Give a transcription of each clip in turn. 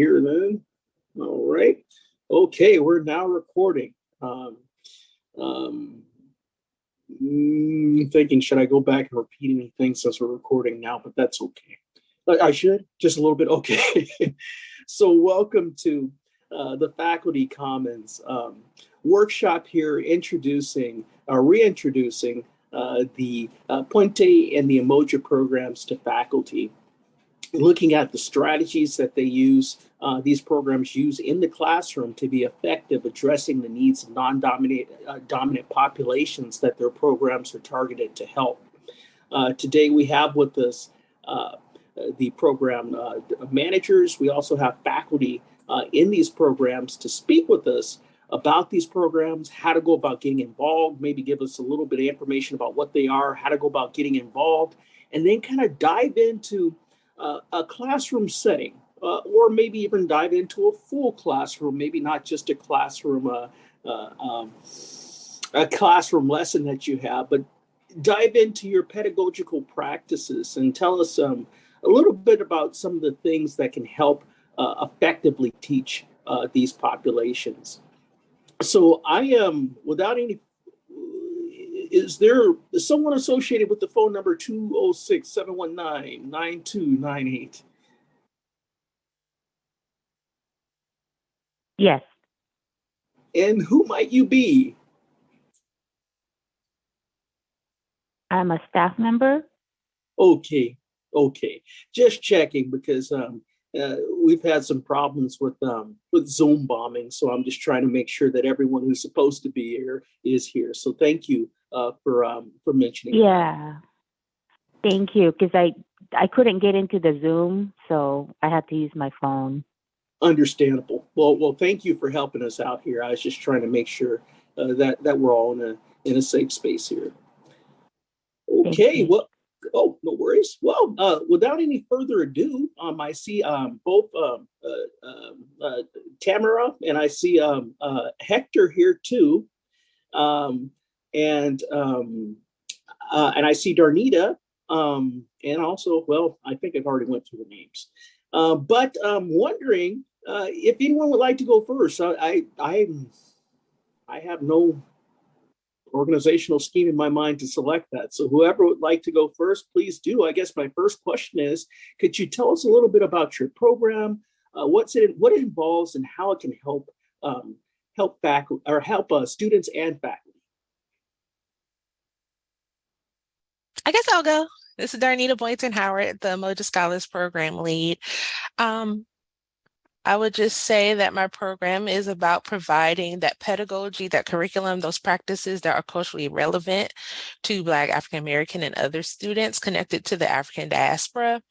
here then. All right. Okay, we're now recording. Thinking, should I go back and repeat anything since we're recording now? But that's okay. I should, just a little bit. Okay. So welcome to the Faculty Commons workshop here, reintroducing the Puente and the Umoja programs to faculty, looking at the strategies that they use, these programs use in the classroom to be effective, addressing the needs of dominant populations that their programs are targeted to help. Today we have with us the program managers. We also have faculty in these programs to speak with us about these programs, how to go about getting involved, maybe give us a little bit of information about what they are, how to go about getting involved, and then kind of dive into a classroom setting, or maybe even dive into a full classroom, maybe not just a classroom lesson that you have, but dive into your pedagogical practices and tell us a little bit about some of the things that can help effectively teach these populations. So I am, without any, is there someone associated with the phone number 206-719-9298? Yes. And who might you be? I'm a staff member. Okay. Just checking because we've had some problems with Zoom bombing, so I'm just trying to make sure that everyone who's supposed to be here is here. So thank you for mentioning. Yeah, thank you, because I couldn't get into the Zoom, so I had to use my phone. Understandable. Well, thank you for helping us out here. I was just trying to make sure that we're all in a safe space here. Okay. Well. Oh, no worries. Well, without any further ado, I see both Tamara and I see Hector here too, and I see Darnita, and also, well, I think I've already went through the names, but I'm wondering if anyone would like to go first. I have no organizational scheme in my mind to select that. So whoever would like to go first, please do. I guess my first question is, could you tell us a little bit about your program, what it involves, and how it can help faculty or help students and faculty? I guess I'll go. This is Darnita Boynton-Howard, the Umoja Scholars Program Lead. I would just say that my program is about providing that pedagogy, that curriculum, those practices that are culturally relevant to Black, African American, and other students connected to the African diaspora.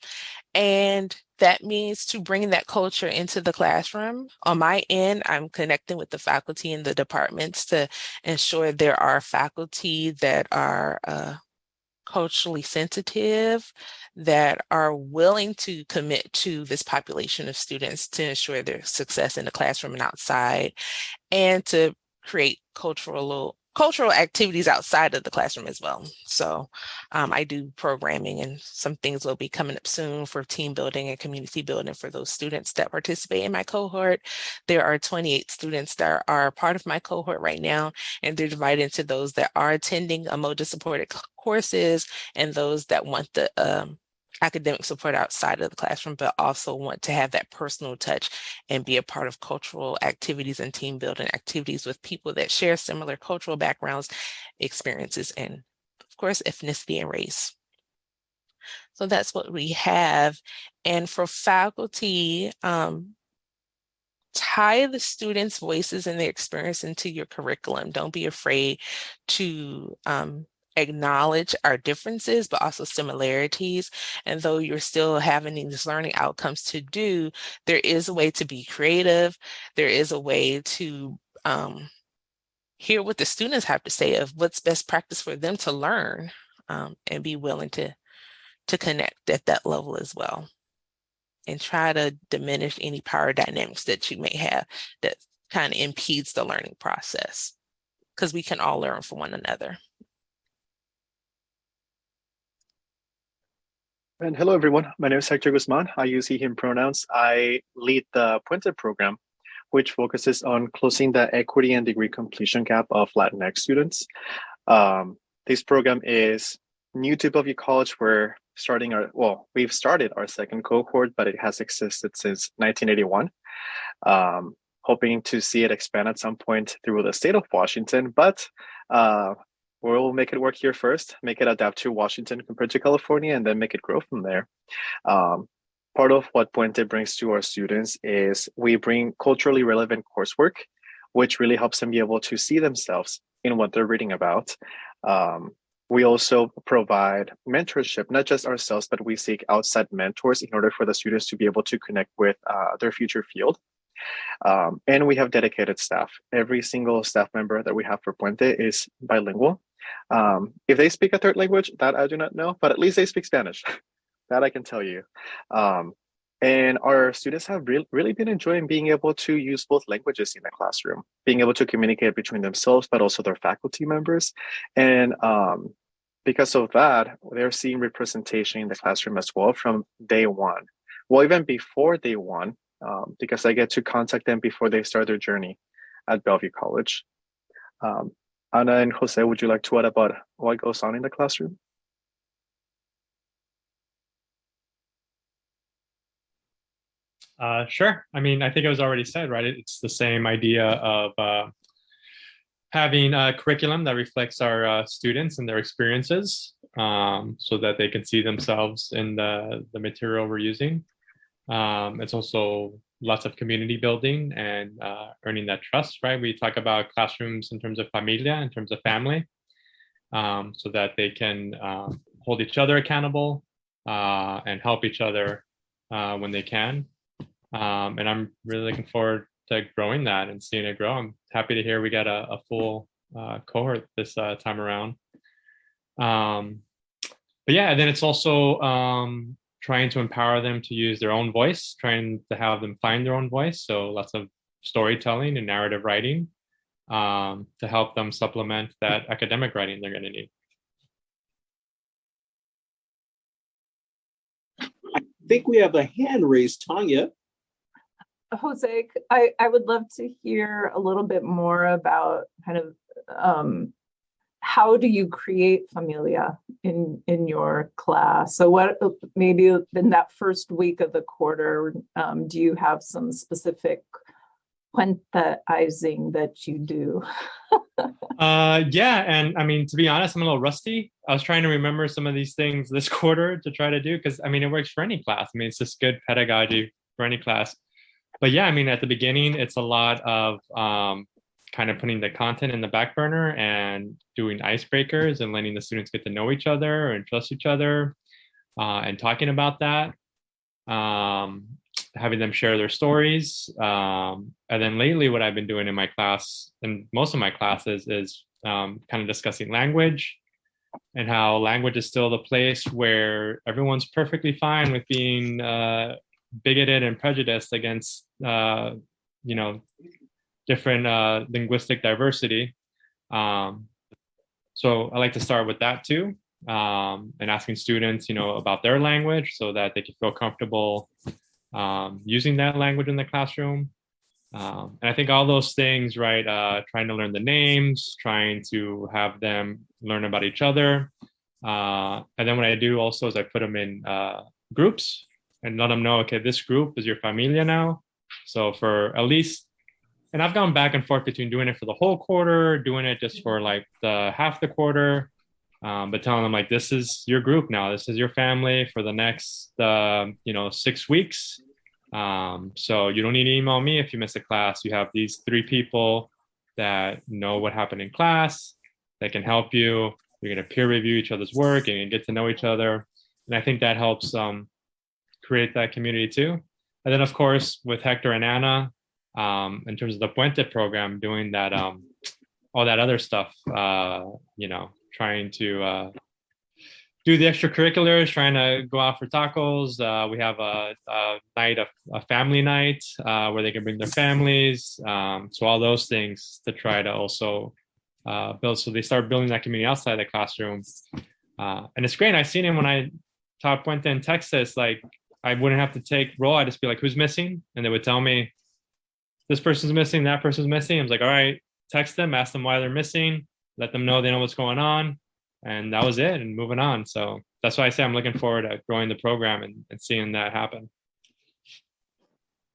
And that means to bring that culture into the classroom. On my end, I'm connecting with the faculty in the departments to ensure there are faculty that are culturally sensitive, that are willing to commit to this population of students to ensure their success in the classroom and outside, and to create cultural activities outside of the classroom as well. So I do programming, and some things will be coming up soon for team building and community building for those students that participate in my cohort. There are 28 students that are part of my cohort right now, and they're divided into those that are attending Umoja supported courses and those that want the academic support outside of the classroom, but also want to have that personal touch and be a part of cultural activities and team building activities with people that share similar cultural backgrounds, experiences, and of course, ethnicity and race. So that's what we have. And for faculty, tie the students' voices and their experience into your curriculum. Don't be afraid to acknowledge our differences, but also similarities. And though you're still having these learning outcomes to do, there is a way to be creative. There is a way to hear what the students have to say of what's best practice for them to learn, and be willing to connect at that level as well. And try to diminish any power dynamics that you may have that kind of impedes the learning process, because we can all learn from one another. And hello, everyone. My name is Hector Guzman. I use he, him pronouns. I lead the Puente program, which focuses on closing the equity and degree completion gap of Latinx students. This program is new to Bellevue College. We've started our second cohort, but it has existed since 1981. Hoping to see it expand at some point through the state of Washington, but we'll make it work here first, make it adapt to Washington compared to California, and then make it grow from there. Part of what Puente brings to our students is we bring culturally relevant coursework, which really helps them be able to see themselves in what they're reading about. We also provide mentorship, not just ourselves, but we seek outside mentors in order for the students to be able to connect with their future field. And we have dedicated staff. Every single staff member that we have for Puente is bilingual. If they speak a third language, that I do not know, but at least they speak Spanish. That I can tell you. And our students have really been enjoying being able to use both languages in the classroom, being able to communicate between themselves, but also their faculty members. And because of that, they're seeing representation in the classroom as well from day one. Well, even before day one, because I get to contact them before they start their journey at Bellevue College. Ana and Jose, would you like to add about what goes on in the classroom? Sure. I mean, I think it was already said, right? It's the same idea of having a curriculum that reflects our students and their experiences so that they can see themselves in the material we're using. It's also lots of community building and earning that trust, right? We talk about classrooms in terms of familia, in terms of family, so that they can hold each other accountable and help each other when they can. And I'm really looking forward to growing that and seeing it grow. I'm happy to hear we got a full cohort this time around. But yeah, and then it's also trying to empower them to use their own voice, trying to have them find their own voice. So lots of storytelling and narrative writing to help them supplement that academic writing they're going to need. I think we have a hand raised, Tanya. Jose, I would love to hear a little bit more about kind of how do you create familia in your class? So what maybe in that first week of the quarter, do you have some specific puenteizing that you do? Yeah, and I mean, to be honest, I'm a little rusty. I was trying to remember some of these things this quarter to try to do, because I mean, it works for any class. I mean, it's just good pedagogy for any class. But yeah, I mean, at the beginning, it's a lot of kind of putting the content in the back burner and doing icebreakers and letting the students get to know each other and trust each other and talking about that, having them share their stories. And then lately, what I've been doing in my class and most of my classes is kind of discussing language and how language is still the place where everyone's perfectly fine with being bigoted and prejudiced against, different linguistic diversity. So I like to start with that too, and asking students, about their language so that they can feel comfortable using that language in the classroom. And I think all those things, right, trying to learn the names, trying to have them learn about each other. And then what I do also is I put them in groups and let them know, okay, this group is your familia now. So for at least, and I've gone back and forth between doing it for the whole quarter, doing it just for like the half the quarter, but telling them like, this is your group now. This is your family for the next, 6 weeks. So you don't need to email me if you miss a class. You have these 3 people that know what happened in class, that can help you. You're going to peer review each other's work and get to know each other. And I think that helps create that community too. And then of course, with Hector and Anna, in terms of the Puente program, doing that, all that other stuff, trying to do the extracurriculars, trying to go out for tacos. We have a family night where they can bring their families. So all those things to try to also build. So they start building that community outside the classroom. And it's great. I've seen it when I taught Puente in Texas, like I wouldn't have to take roll. I'd just be like, who's missing? And they would tell me, this person's missing, that person's missing. I was like, all right, text them, ask them why they're missing, let them know they know what's going on. And that was it, and moving on. So that's why I say I'm looking forward to growing the program and seeing that happen.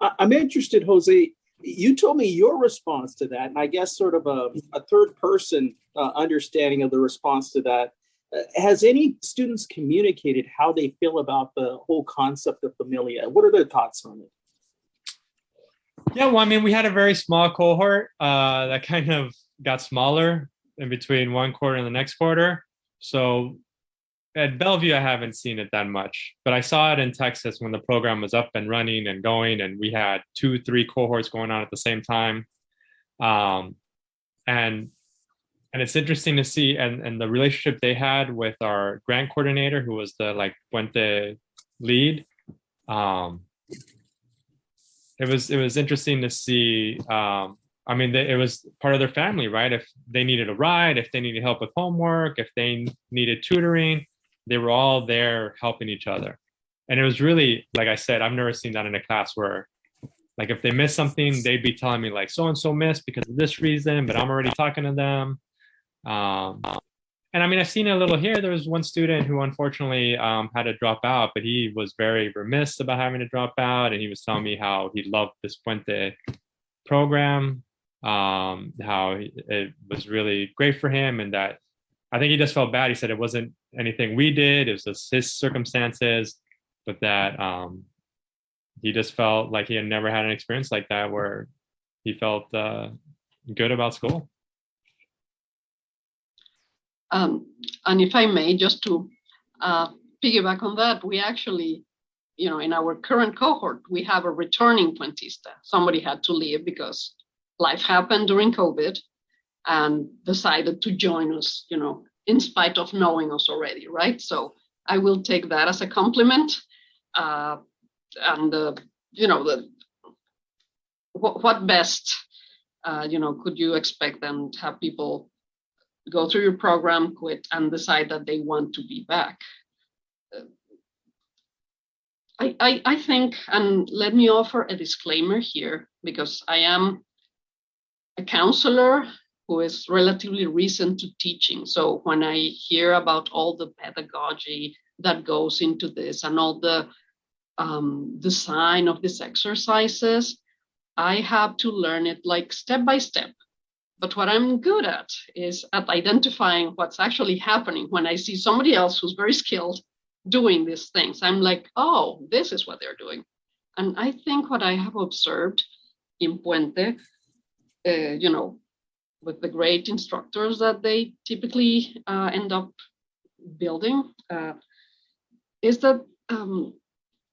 I'm interested, Jose. You told me your response to that, and I guess sort of a third person understanding of the response to that. Has any students communicated how they feel about the whole concept of familia? What are their thoughts on it? Yeah, well, I mean, we had a very small cohort that kind of got smaller in between one quarter and the next quarter. So at Bellevue, I haven't seen it that much, but I saw it in Texas when the program was up and running and going, and we had 2-3 cohorts going on at the same time. And it's interesting to see, and the relationship they had with our grant coordinator, who was the like Puente lead. It was interesting to see. I mean, it was part of their family, right? If they needed a ride, if they needed help with homework, if they needed tutoring, they were all there helping each other. And it was really, like I said, I've never seen that in a class where, like, if they missed something, they'd be telling me like, so-and-so missed because of this reason, but I'm already talking to them. And I mean, I've seen it a little here. There was one student who unfortunately had to drop out, but he was very remiss about having to drop out. And he was telling me how he loved this Puente program, how it was really great for him, and that I think he just felt bad. He said it wasn't anything we did, it was just his circumstances, but that he just felt like he had never had an experience like that where he felt good about school. And if I may, just to piggyback on that, we actually, in our current cohort, we have a returning Puentista. Somebody had to leave because life happened during COVID and decided to join us, in spite of knowing us already, right? So I will take that as a compliment. What best, could you expect them to have people go through your program, quit, and decide that they want to be back? I think, and let me offer a disclaimer here, because I am a counselor who is relatively recent to teaching. So when I hear about all the pedagogy that goes into this and all the design of these exercises, I have to learn it like step by step. But what I'm good at is at identifying what's actually happening when I see somebody else who's very skilled doing these things. I'm like, oh, this is what they're doing. And I think what I have observed in Puente, with the great instructors that they typically end up building, is that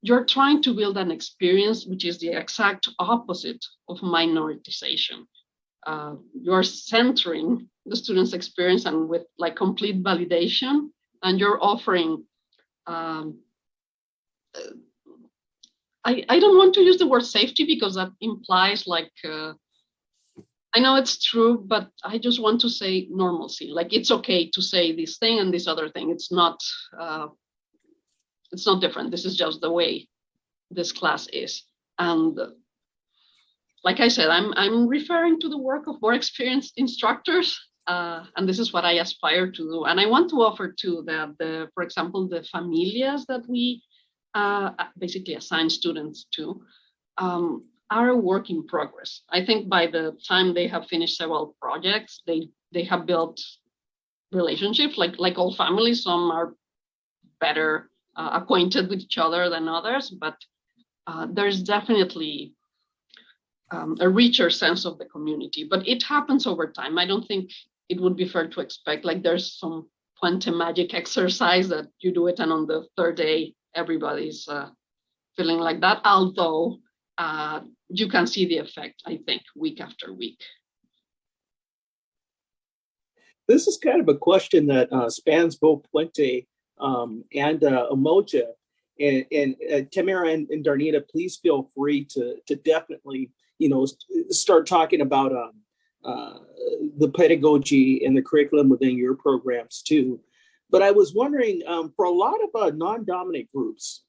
you're trying to build an experience which is the exact opposite of minoritization. You're centering the student's experience and with like complete validation, and you're offering, I don't want to use the word safety because that implies like, I know it's true, but I just want to say normalcy. Like it's okay to say this thing and this other thing. It's not different. This is just the way this class is. And like I said, I'm referring to the work of more experienced instructors, and this is what I aspire to do. And I want to offer too that for example, the familias that we basically assign students to are a work in progress. I think by the time they have finished several projects, they have built relationships. Like all families, some are better acquainted with each other than others, but there's definitely a richer sense of the community, but it happens over time. I don't think it would be fair to expect like there's some Puente magic exercise that you do it and on the third day everybody's feeling like that, although you can see the effect, I think, week after week. This is kind of a question that spans both Puente and Umoja. And Tamara and Darnita, please feel free to definitely start talking about the pedagogy and the curriculum within your programs too. But I was wondering, for a lot of non-dominant groups,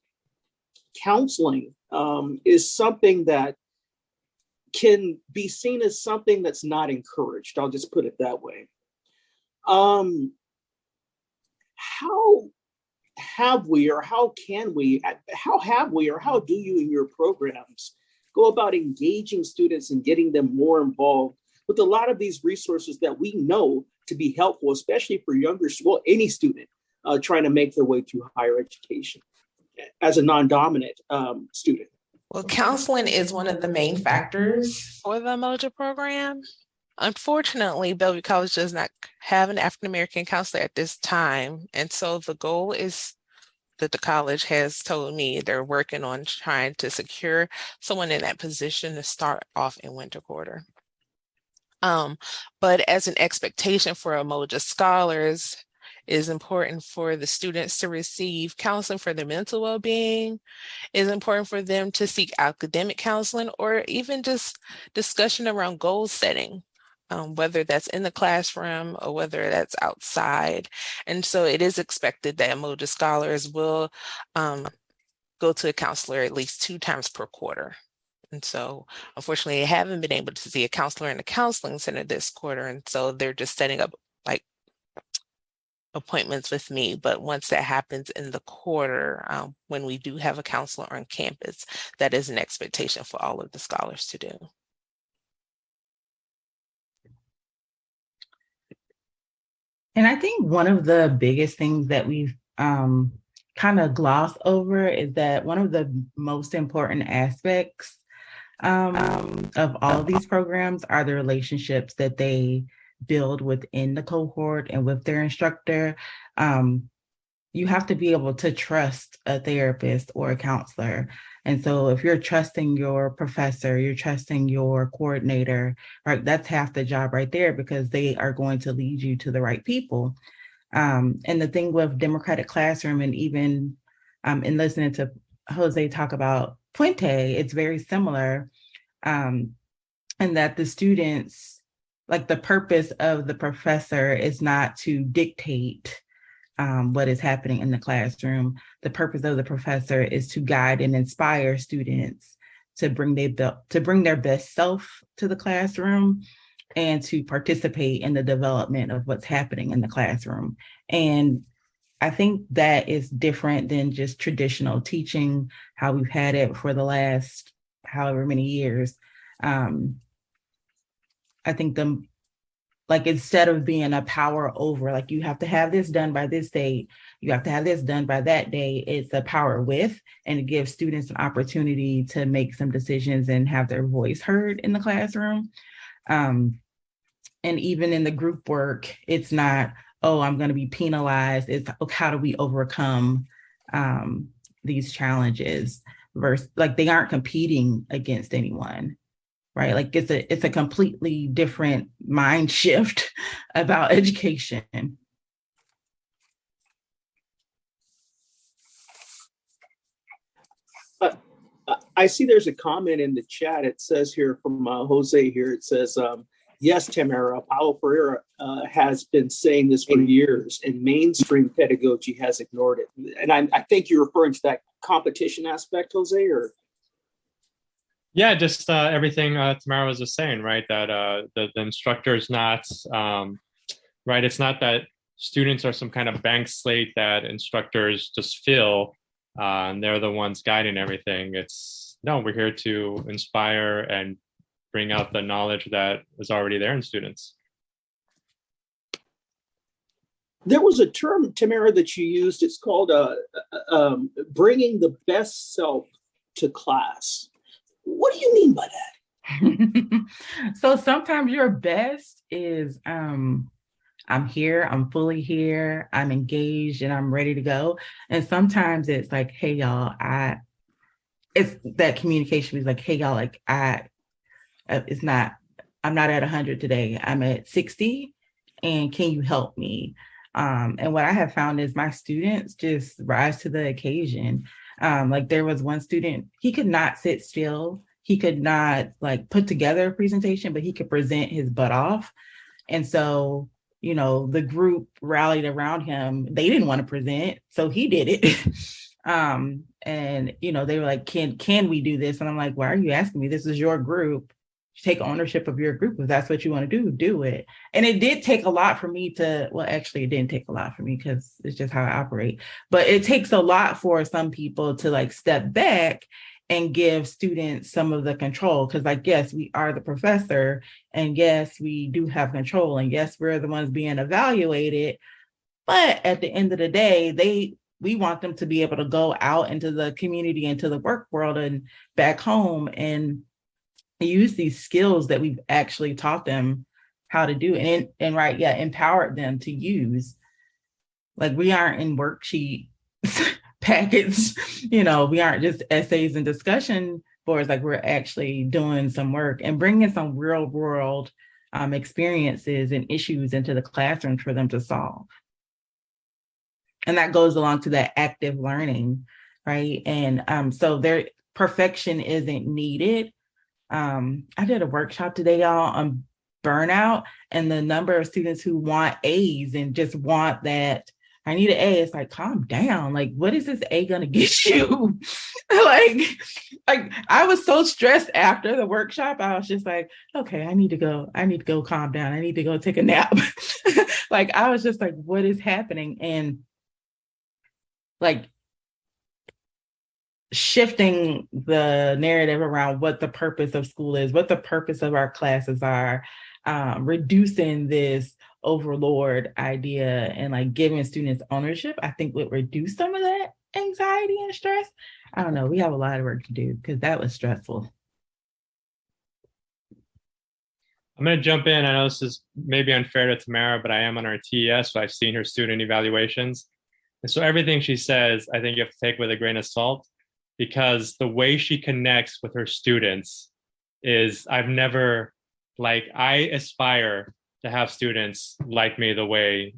counseling is something that can be seen as something that's not encouraged. I'll just put it that way. How have we, or how can we, how have we, or how do you in your programs go about engaging students and getting them more involved with a lot of these resources that we know to be helpful, especially for younger, well, any student trying to make their way through higher education as a non-dominant student? Well, counseling is one of the main factors for the Umoja program. Unfortunately, Bellevue College does not have an African American counselor at this time. And so the goal is that the college has told me they're working on trying to secure someone in that position to start off in winter quarter. But as an expectation for Umoja scholars, it is important for the students to receive counseling for their mental well-being. It is important for them to seek academic counseling or even just discussion around goal setting, whether that's in the classroom or whether that's outside. And so it is expected that Umoja scholars will go to a counselor at least 2 times per quarter. And so unfortunately, I haven't been able to see a counselor in the counseling center this quarter. And so they're just setting up like appointments with me. But once that happens in the quarter, when we do have a counselor on campus, that is an expectation for all of the scholars to do. And I think one of the biggest things that we've kind of glossed over is that one of the most important aspects of all of these programs are the relationships that they build within the cohort and with their instructor. You have to be able to trust a therapist or a counselor. And so if you're trusting your professor, you're trusting your coordinator, right, that's half the job right there, because they are going to lead you to the right people. And the thing with Democratic Classroom, and even in listening to Jose talk about Puente, it's very similar, in that the students, like the purpose of the professor is not to dictate what is happening in the classroom. The purpose of the professor is to guide and inspire students to bring their best self to the classroom and to participate in the development of what's happening in the classroom. And I think that is different than just traditional teaching, how we've had it for the last however many years. I think instead of being a power over, like you have to have this done by this date, you have to have this done by that day, it's a power with, and it gives students an opportunity to make some decisions and have their voice heard in the classroom. And even in the group work, it's not, oh, I'm going to be penalized. It's how do we overcome these challenges? Versus, like, they aren't competing against anyone, right? Like it's a completely different mind shift about education. I see there's a comment in the chat. It says here from Jose here, it says, yes, Tamara, Paulo Freire has been saying this for years, and mainstream pedagogy has ignored it. And I think you're referring to that competition aspect, Jose, or? Yeah, just everything Tamara was just saying, right? That the instructor is not, right? It's not that students are some kind of blank slate that instructors just fill and they're the ones guiding everything. It's, no, we're here to inspire and bring out the knowledge that is already there in students. There was a term, Tamara, that you used. It's called bringing the best self to class. What do you mean by that? So sometimes your best is, I'm here, I'm fully here, I'm engaged, and I'm ready to go. And sometimes it's like, hey, y'all, it's that communication is like, hey, y'all, like, it's not, I'm not at 100 today, I'm at 60, and can you help me? And what I have found is my students just rise to the occasion. Like there was one student, he could not sit still. He could not like put together a presentation, but he could present his butt off. And so, the group rallied around him. They didn't want to present, so he did it. And they were like, can we do this? And I'm like, why are you asking me? This is your group. Take ownership of your group. If that's what you want to do it. And it did take a lot for me actually it didn't take a lot for me because it's just how I operate, but it takes a lot for some people to like step back and give students some of the control. Because like, yes, we are the professor, and yes, we do have control, and yes, we're the ones being evaluated. But at the end of the day, we want them to be able to go out into the community, into the work world and back home and use these skills that we've actually taught them how to do and empowered them to use. Like, we aren't in worksheet packets, we aren't just essays and discussion boards. Like, we're actually doing some work and bringing some real world experiences and issues into the classroom for them to solve. And that goes along to that active learning, right? And so their perfection isn't needed. I did a workshop today, y'all, on burnout, and the number of students who want A's and just want that, I need an A. It's like, calm down. Like, what is this A gonna get you? like I was so stressed after the workshop. I was just like, okay, I need to go calm down. I need to go take a nap. Like, I was just like, what is happening? And like, shifting the narrative around what the purpose of school is, what the purpose of our classes are, reducing this overlord idea and like giving students ownership, I think would reduce some of that anxiety and stress. I don't know. We have a lot of work to do because that was stressful. I'm going to jump in. I know this is maybe unfair to Tamara, but I am on our TES, so I've seen her student evaluations. And so everything she says, I think you have to take with a grain of salt, because the way she connects with her students is, I aspire to have students like me the way,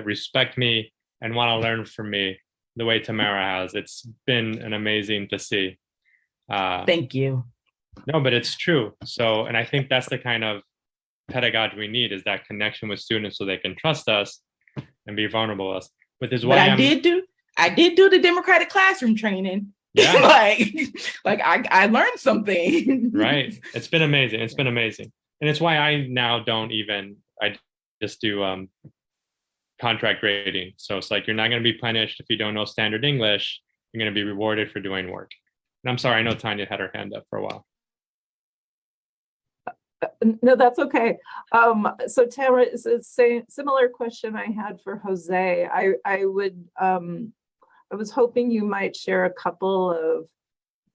respect me and want to learn from me the way Tamara has. It's been an amazing to see. Thank you. No, but it's true. So, and I think that's the kind of pedagogy we need, is that connection with students so they can trust us and be vulnerable with us. I did do the democratic classroom training. Yeah. like I learned something. Right. It's been amazing. And it's why I now I just do contract grading. So it's like, you're not going to be punished if you don't know standard English. You're going to be rewarded for doing work. And I'm sorry, I know Tanya had her hand up for a while. No, that's okay. So Tamara, it's the same similar question I had for Jose. I was hoping you might share a couple of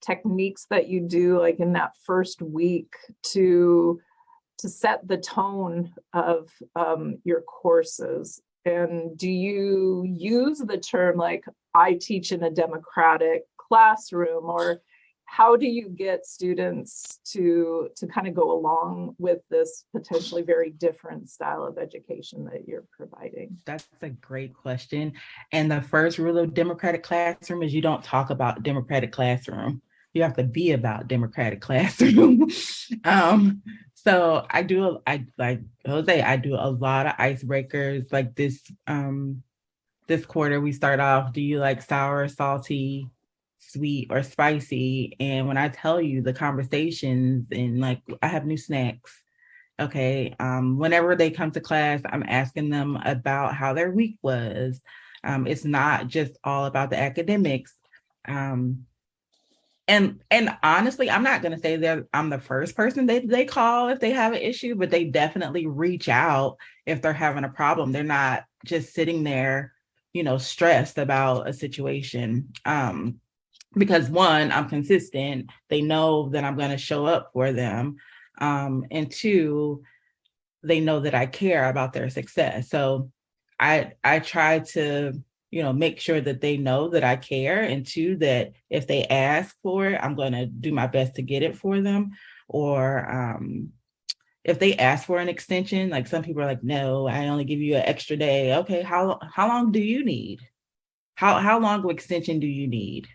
techniques that you do, like in that first week, to set the tone of your courses. And do you use the term like, I teach in a democratic classroom, or how do you get students to kind of go along with this potentially very different style of education that you're providing? That's a great question. And the first rule of democratic classroom is you don't talk about democratic classroom. You have to be about democratic classroom. So like Jose, I do a lot of icebreakers. Like this quarter, we start off, do you like sour, salty, sweet, or spicy? And when I tell you the conversations, and like, I have new snacks. Okay. Whenever they come to class, I'm asking them about how their week was. It's not just all about the academics. And honestly, I'm not going to say that I'm the first person they call if they have an issue, but they definitely reach out if they're having a problem. They're not just sitting there, stressed about a situation. Because one, I'm consistent. They know that I'm going to show up for them. And two, they know that I care about their success. So I try to, make sure that they know that I care. And two, that if they ask for it, I'm going to do my best to get it for them. Or if they ask for an extension, like some people are like, no, I only give you an extra day. Okay, how long do you need? How long of extension do you need?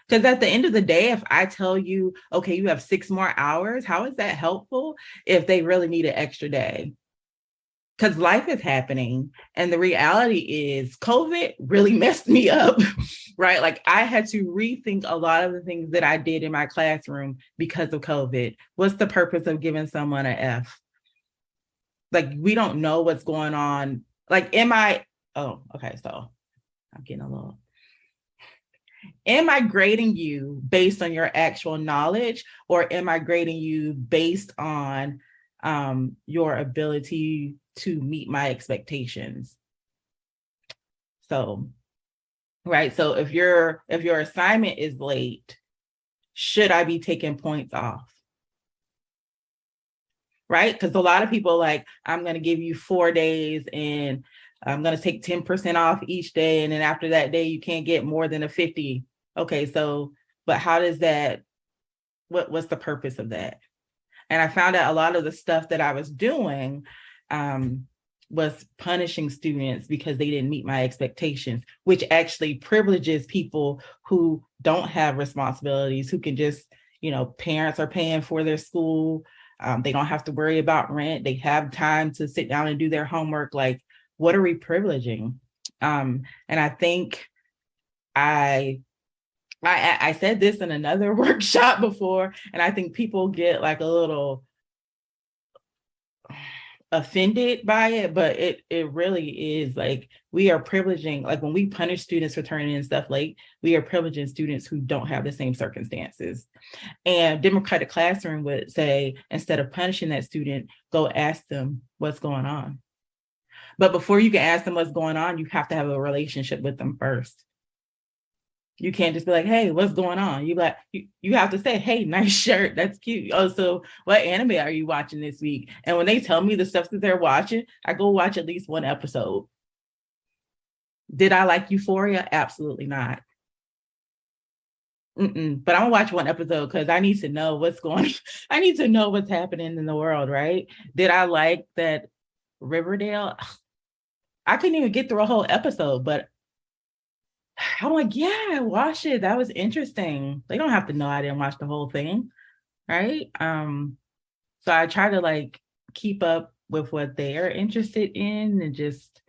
Because at the end of the day, if I tell you, okay, you have 6 more hours, how is that helpful if they really need an extra day? because life is happening. And the reality is COVID really messed me up, right? Like I had to rethink a lot of the things that I did in my classroom because of COVID. What's the purpose of giving someone an F? Like, we don't know what's going on. Like, so I'm getting a little, am I grading you based on your actual knowledge, or am I grading you based on your ability to meet my expectations? So, right. So if your assignment is late, should I be taking points off? Right? Because a lot of people like, I'm going to give you 4 days and I'm going to take 10% off each day. And then after that day, you can't get more than a 50. Okay, so, but how does that, what's the purpose of that? And I found out a lot of the stuff that I was doing was punishing students because they didn't meet my expectations, which actually privileges people who don't have responsibilities, who can just, parents are paying for their school. They don't have to worry about rent. They have time to sit down and do their homework. Like, what are we privileging? And I think I said this in another workshop before, and I think people get like a little offended by it, but it really is like, we are privileging, like when we punish students for turning in stuff late, we are privileging students who don't have the same circumstances. And Democratic Classroom would say, instead of punishing that student, go ask them what's going on. But before you can ask them what's going on, you have to have a relationship with them first. You can't just be like, hey, what's going on? You have to say, hey, nice shirt. That's cute. Oh, so what anime are you watching this week? And when they tell me the stuff that they're watching, I go watch at least one episode. Did I like Euphoria? Absolutely not. But I'm gonna watch one episode because I need to know what's going on. I need to know what's happening in the world, right? Did I like that Riverdale? I couldn't even get through a whole episode, but I'm like, yeah, I watched it. That was interesting. They don't have to know I didn't watch the whole thing, right? So I try to like keep up with what they're interested in and just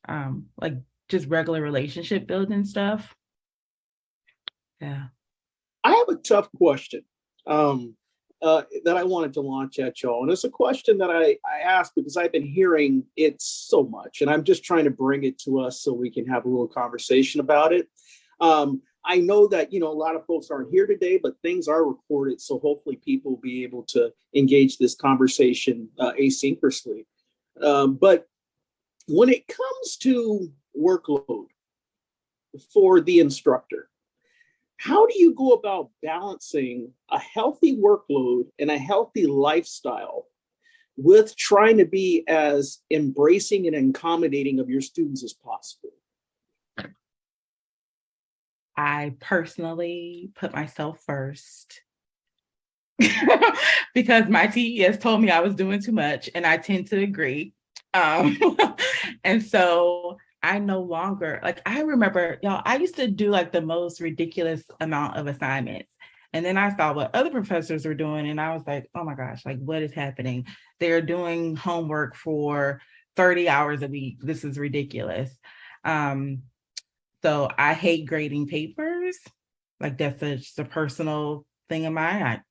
like just regular relationship building stuff. Yeah. I have a tough question that I wanted to launch at y'all. And it's a question that I asked because I've been hearing it so much, and I'm just trying to bring it to us so we can have a little conversation about it. I know that, a lot of folks aren't here today, but things are recorded. So hopefully people will be able to engage this conversation asynchronously. But when it comes to workload for the instructor, how do you go about balancing a healthy workload and a healthy lifestyle with trying to be as embracing and accommodating of your students as possible? I personally put myself first because my TES told me I was doing too much, and I tend to agree. And so I no longer, like, I remember, I used to do like the most ridiculous amount of assignments. And then I saw what other professors were doing, and I was like, oh my gosh, like, what is happening? They're doing homework for 30 hours a week. This is ridiculous. So I hate grading papers. Like, that's just a personal thing of mine.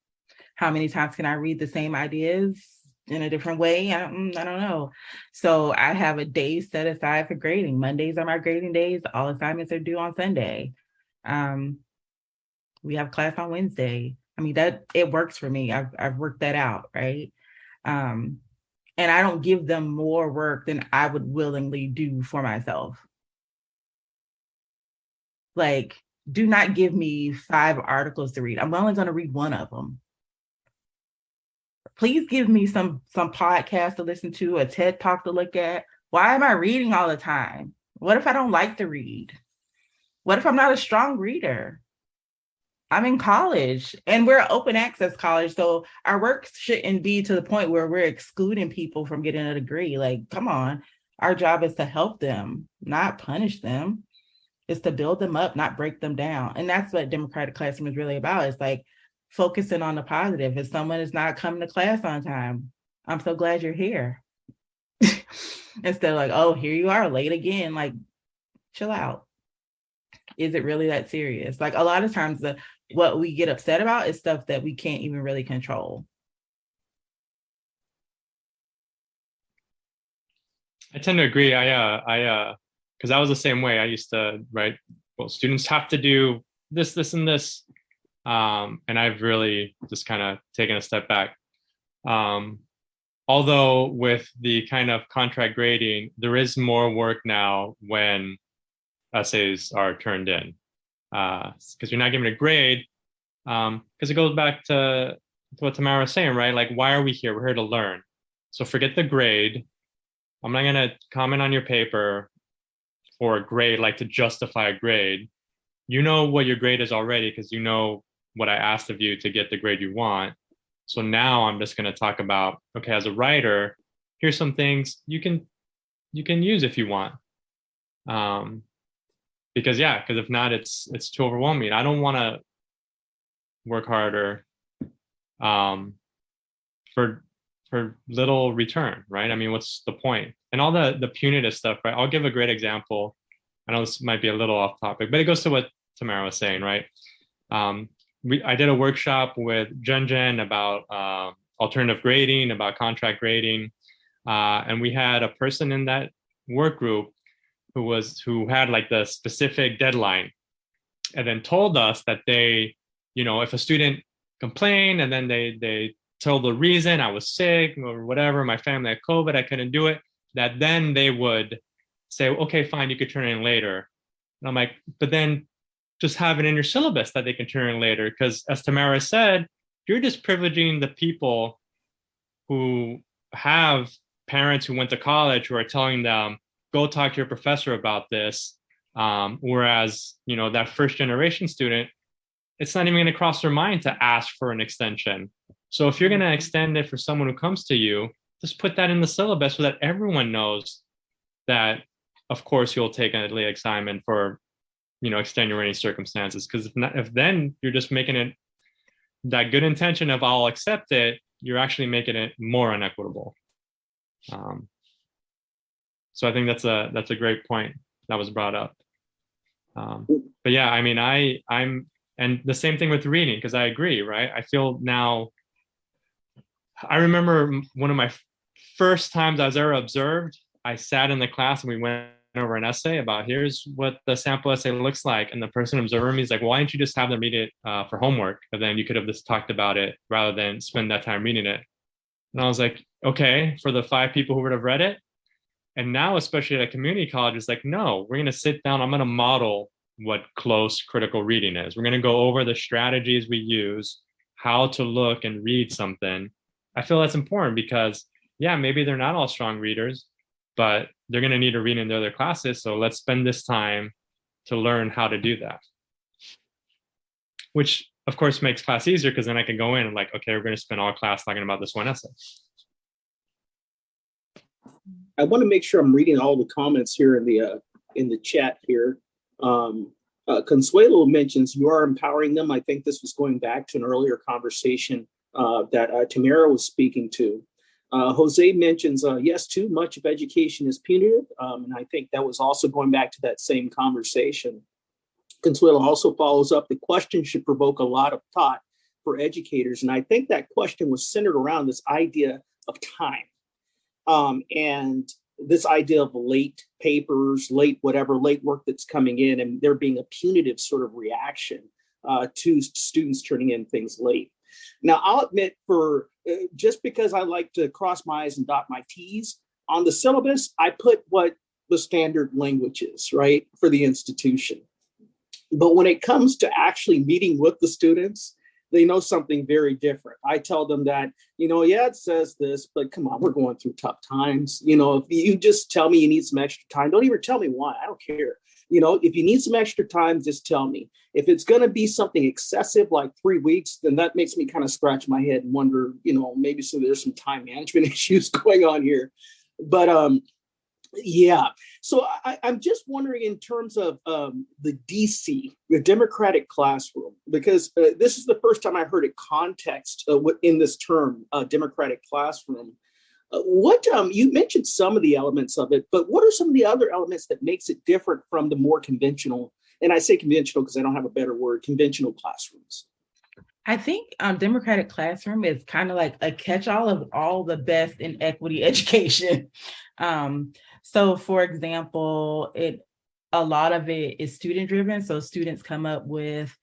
How many times can I read the same ideas in a different way? I don't know. So I have a day set aside for grading. Mondays are my grading days. All assignments are due on Sunday. We have class on Wednesday. I mean, that it works for me. I've worked that out, right? And I don't give them more work than I would willingly do for myself. Like, do not give me 5 articles to read. I'm only going to read one of them. Please give me some podcast to listen to, a TED Talk to look at. Why am I reading all the time? What if I don't like to read? What if I'm not a strong reader? I'm in college, and we're open access college, so our work shouldn't be to the point where we're excluding people from getting a degree. Like, come on. Our job is to help them, not punish them. It's to build them up, not break them down. And that's what Democratic Classroom is really about. It's like focusing on the positive. If someone is not coming to class on time, I'm so glad you're here. instead of like, oh, here you are late again. Like, chill out. Is it really that serious? Like a lot of times what we get upset about is stuff that we can't even really control. I tend to agree. Because I was the same way. I used to write, well, students have to do this, this, and this. And I've really just kind of taken a step back. Although with the kind of contract grading, there is more work now when essays are turned in, because you're not given a grade. Because it goes back to what Tamara was saying, right? Like, why are we here? We're here to learn. So forget the grade. I'm not going to comment on your paper for a grade, like to justify a grade. You know what your grade is already because you know what I asked of you to get the grade you want. So now I'm just going to talk about, okay, as a writer, here's some things you can use if you want. Because if not, it's too overwhelming. I don't want to work harder for little return, right? I mean, what's the point? And all the punitive stuff, right? I'll give a great example. I know this might be a little off topic, but it goes to what Tamara was saying, right? I did a workshop with Jen about alternative grading, about contract grading, and we had a person in that work group who had like the specific deadline, and then told us that they, if a student complained and then they told the reason, I was sick or whatever, my family had COVID, I couldn't do it, that then they would say, okay, fine, you could turn it in later. And I'm like, but then just have it in your syllabus that they can turn in later. Because as Tamara said, you're just privileging the people who have parents who went to college who are telling them, go talk to your professor about this. Whereas, that first generation student, it's not even going to cross their mind to ask for an extension. So if you're going to extend it for someone who comes to you, just put that in the syllabus so that everyone knows that, of course, you'll take a late assignment for, extenuating circumstances. Because if then you're just making it that good intention of I'll accept it, you're actually making it more inequitable. So I think that's a great point that was brought up. But yeah, I mean, I'm and the same thing with reading, because I agree, right? I feel now, I remember one of my first times I was ever observed, I sat in the class and we went over an essay about here's what the sample essay looks like. And the person observing me is like, why didn't you just have them read it for homework? And then you could have just talked about it rather than spend that time reading it. And I was like, okay, for the 5 people who would have read it. And now, especially at a community college, it's like, no, we're going to sit down. I'm going to model what close critical reading is. We're going to go over the strategies we use, how to look and read something. I feel that's important because, yeah, maybe they're not all strong readers, but they're going to need to read in their other classes. So let's spend this time to learn how to do that. Which, of course, makes class easier because then I can go in and like, okay, we're going to spend all class talking about this one essay. I want to make sure I'm reading all the comments here in the chat here. Consuelo mentions you are empowering them. I think this was going back to an earlier conversation that Tamara was speaking to. Jose mentions, yes, too much of education is punitive. And I think that was also going back to that same conversation. Consuelo also follows up, the question should provoke a lot of thought for educators. And I think that question was centered around this idea of time. And this idea of late papers, late work that's coming in, and there being a punitive sort of reaction to students turning in things late. Now, I'll admit, for just because I like to cross my I's and dot my T's, on the syllabus, I put what the standard language is, right, for the institution. But when it comes to actually meeting with the students, they know something very different. I tell them that, yeah, it says this, but come on, we're going through tough times. If you just tell me you need some extra time, don't even tell me why, I don't care. If you need some extra time, just tell me. If it's going to be something excessive, like 3 weeks, then that makes me kind of scratch my head and wonder, maybe there's some time management issues going on here. But yeah, so I'm just wondering in terms of the DC, the Democratic classroom, because this is the first time I heard it context in this term, Democratic classroom. What you mentioned some of the elements of it, but what are some of the other elements that makes it different from the more conventional? And I say conventional because I don't have a better word, conventional classrooms. I think democratic classroom is kind of like a catch-all of all the best in equity education. So for example, a lot of it is student driven. So students come up with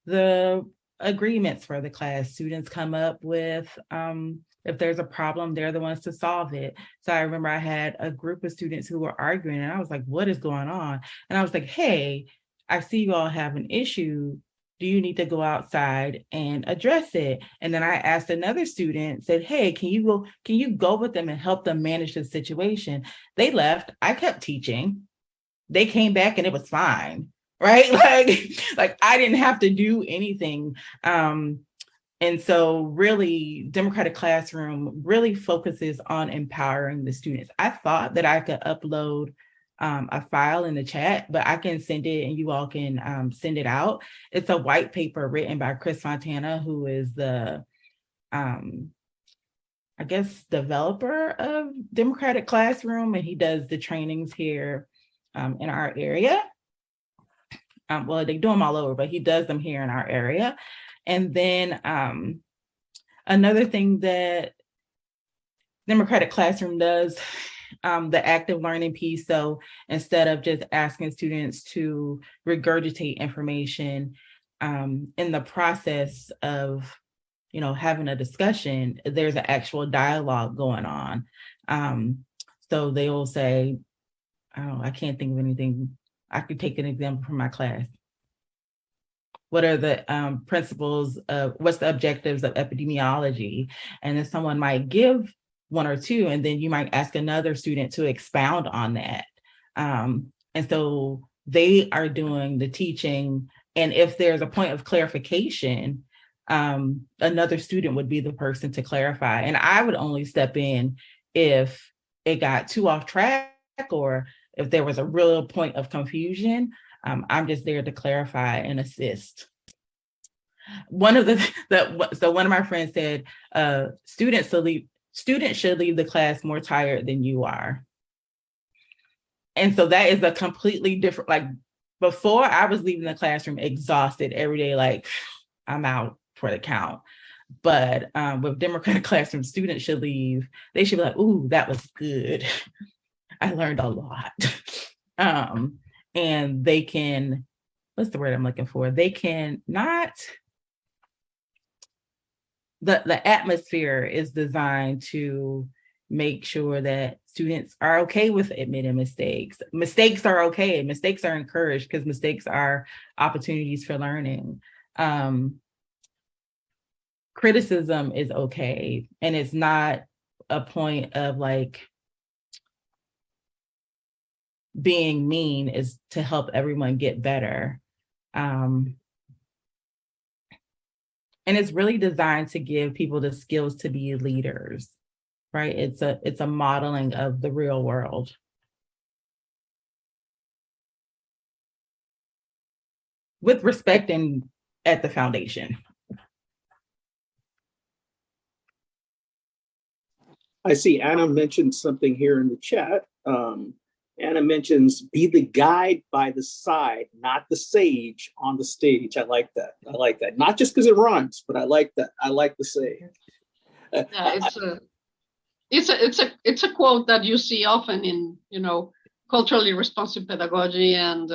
the agreements for the class. Students come up with, if there's a problem, they're the ones to solve it. So I remember I had a group of students who were arguing and I was like, what is going on? And I was like, hey, I see you all have an issue. Do you need to go outside and address it? And then I asked another student, said, hey, can you go with them and help them manage the situation? They left. I kept teaching. They came back and it was fine, right? Like I didn't have to do anything. And so really, democratic classroom really focuses on empowering the students. I thought that I could upload a file in the chat, but I can send it and you all can send it out. It's a white paper written by Chris Fontana, who is the, I guess, developer of Democratic Classroom, and he does the trainings here in our area. Well, they do them all over, but he does them here in our area. And then another thing that Democratic Classroom does, the active learning piece. So instead of just asking students to regurgitate information, in the process of, having a discussion, there's an actual dialogue going on. So they will say, I can't think of anything. I could take an example from my class. What are the principles of, what's the objectives of epidemiology? And then someone might give one or two, and then you might ask another student to expound on that. And so they are doing the teaching. And if there's a point of clarification, another student would be the person to clarify. And I would only step in if it got too off track or if there was a real point of confusion. I'm just there to clarify and assist. One of my friends said, students should leave the class more tired than you are. And so that is a completely different, like before I was leaving the classroom exhausted every day, like I'm out for the count. But with Democratic Classroom, students should leave. They should be like, ooh, that was good. I learned a lot. And they can, what's the word I'm looking for? They can not, the atmosphere is designed to make sure that students are okay with admitting mistakes. Mistakes are okay. Mistakes are encouraged because mistakes are opportunities for learning. Criticism is okay. And it's not a point of like being mean, is to help everyone get better. And it's really designed to give people the skills to be leaders, right? It's a modeling of the real world. With respect and at the foundation. I see Anna mentioned something here in the chat. Anna mentions, be the guide by the side, not the sage on the stage. I like that. I like that. Not just because it rhymes, but I like that. I like the sage. Yeah, it's a quote that you see often in, culturally responsive pedagogy and,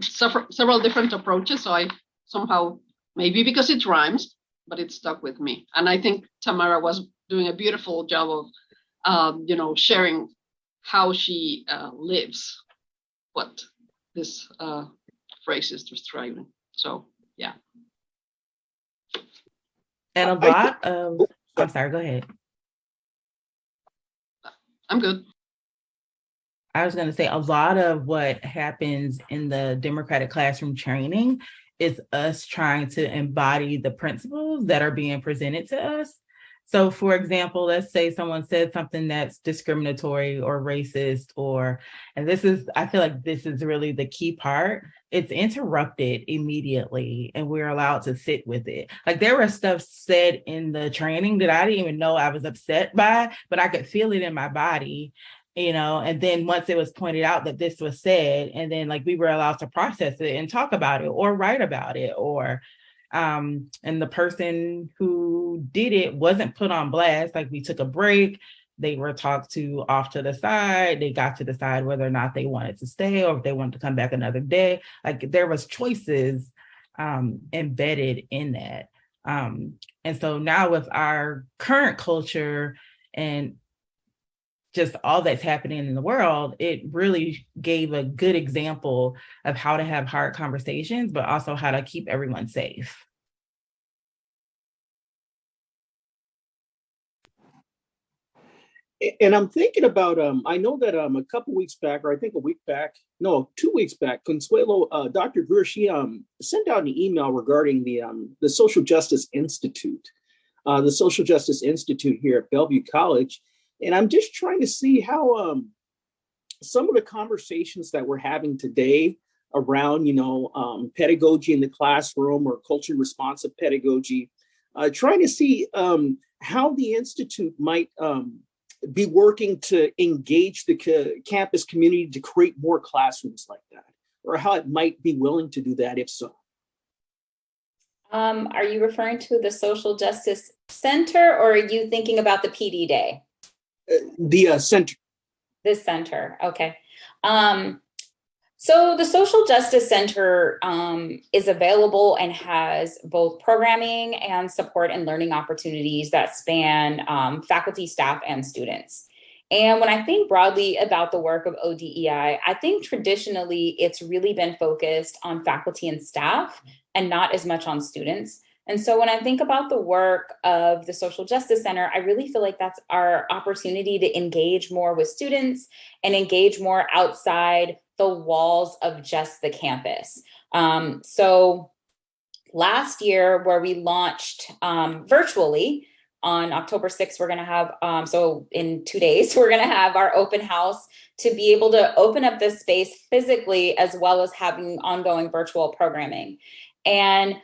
several different approaches. So I somehow, maybe because it rhymes, but it stuck with me. And I think Tamara was doing a beautiful job of, sharing how she lives what this phrase is describing. So, yeah. And a lot of, I'm sorry, go ahead. I'm good. I was going to say a lot of what happens in the Democratic Classroom training is us trying to embody the principles that are being presented to us. So for example, let's say someone said something that's discriminatory or racist, and I feel like this is really the key part. It's interrupted immediately and we're allowed to sit with it. Like there was stuff said in the training that I didn't even know I was upset by, but I could feel it in my body, and then once it was pointed out that this was said, and then like we were allowed to process it and talk about it or write about it, and the person who did it wasn't put on blast. Like we took a break, they were talked to off to the side, they got to decide whether or not they wanted to stay or if they wanted to come back another day. Like there was choices embedded in that. And so now with our current culture and just all that's happening in the world, it really gave a good example of how to have hard conversations, but also how to keep everyone safe. And I'm thinking about, I know that a couple weeks back, or I think a week back, no, 2 weeks back, Consuelo, Dr. Greer, she sent out an email regarding the Social Justice Institute, here at Bellevue College. And I'm just trying to see how some of the conversations that we're having today around, pedagogy in the classroom or culturally responsive pedagogy, trying to see how the Institute might be working to engage the campus community to create more classrooms like that, or how it might be willing to do that, if so. Are you referring to the Social Justice Center, or are you thinking about the PD Day? The center. This center, okay. So the Social Justice Center is available and has both programming and support and learning opportunities that span faculty, staff, and students. And when I think broadly about the work of ODEI, I think traditionally it's really been focused on faculty and staff and not as much on students. And so when I think about the work of the Social Justice Center, I really feel like that's our opportunity to engage more with students and engage more outside the walls of just the campus. So last year, where we launched virtually on October 6th, we're going to have, so in 2 days, we're going to have our open house to be able to open up this space physically, as well as having ongoing virtual programming. And